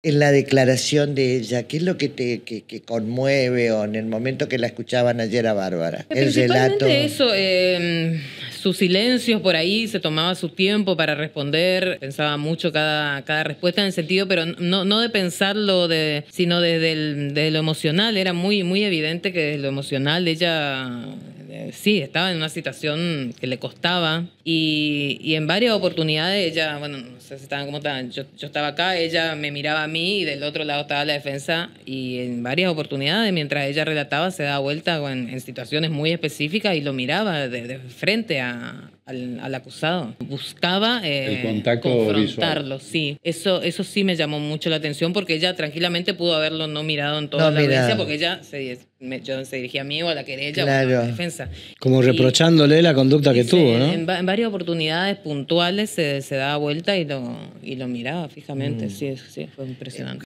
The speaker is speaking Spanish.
En la declaración de ella, ¿qué es lo que te que conmueve o en el momento que la escuchaban ayer a Bárbara? El relato. Principalmente eso, sus silencios por ahí, se tomaba su tiempo para responder, pensaba mucho cada respuesta en el sentido, pero no de pensarlo, sino desde lo emocional. Era muy evidente que desde lo emocional ella sí estaba en una situación que le costaba y en varias oportunidades ella, bueno, no sé si estaban como estaban, yo estaba acá, ella me miraba a mí y del otro lado estaba la defensa y en varias oportunidades mientras ella relataba se daba vuelta en situaciones muy específicas y lo miraba de frente al acusado. Buscaba el contacto confrontarlo, visual. sí. Eso sí me llamó mucho la atención porque ella tranquilamente pudo haberlo no mirado en toda la audiencia porque ella se dirigía a mí o a la querella o a la defensa. Como reprochándole la conducta que tuvo, ¿no? En varias oportunidades puntuales se daba vuelta y lo miraba fijamente. Sí, fue impresionante.